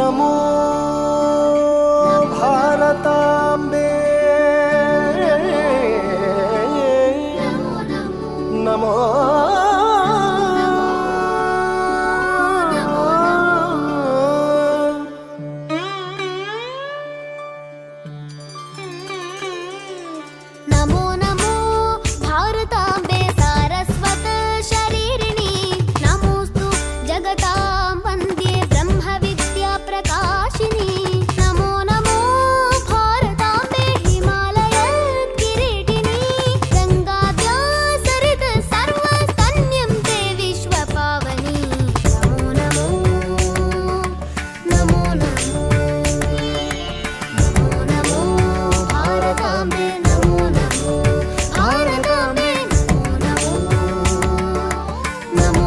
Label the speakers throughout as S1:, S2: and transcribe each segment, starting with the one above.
S1: नमो भारताम्बे नमो
S2: नमो नमो भारताम्बे सारस्वत शरीरिणी नमोस्तु जगतां वन्द्ये ब्रह्मविद्या प्रकाशिनी नमो नमो भारताम्बे हिमालय किरीटिनी गंगाद्या सरित सर्वस्तन्यं ते विश्वपावनी नमो नमो नमो नमो नमो नमो भारताम्बे नमो नमो भारताम्बे नमो नमो नमो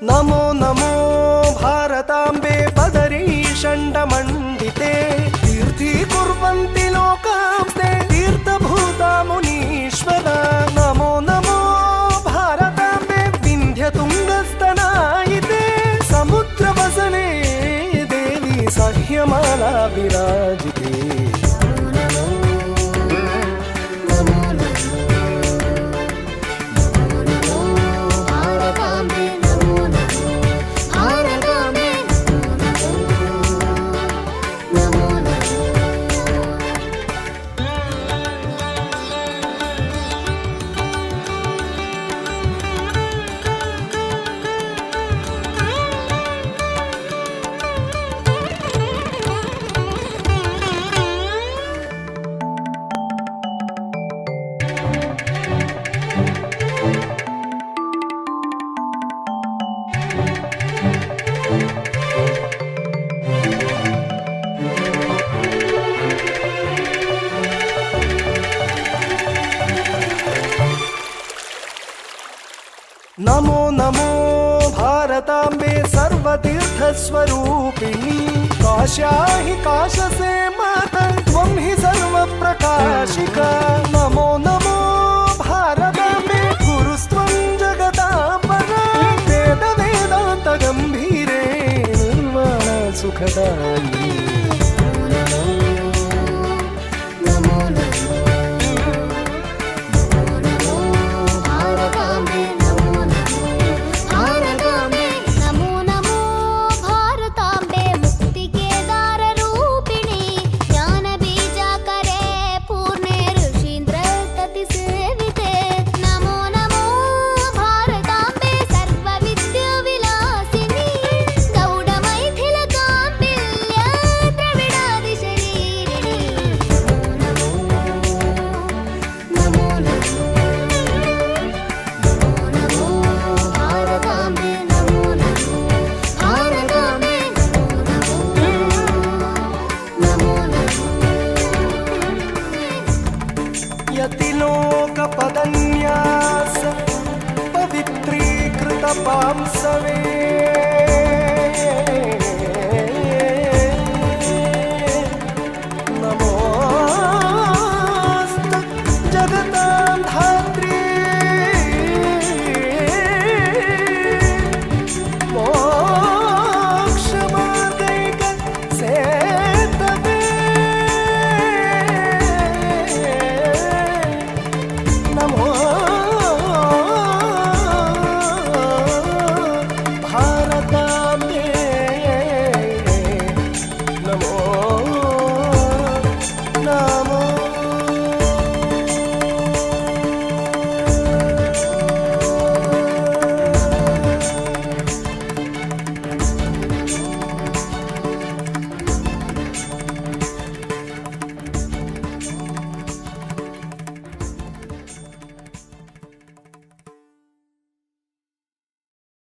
S1: नमो नमो भारताम्बे बदरी षण्डमण्डिते तीर्थीकुर्वन्ति लोकांस्ते तीर्थभूता मुनीश्वरा नमो नमो भारताम्बे विन्ध्यतुङ्गस्तनायिते समुद्रवसने देवी सह्यमाला विराजिते नमो नमो भारताम्बे सर्वतीर्थस्वरूपिणी काश्या हि काशसे माता त्वं हि सर्वप्रकाशिका नमो नमो भारताम्बे गुरुस्त्वं जगदापरा वेदवेदान्तगम्भीरे निर्वाणसुखदायिनी यतिलोकपदन्यास पवित्रीकृतपांसवे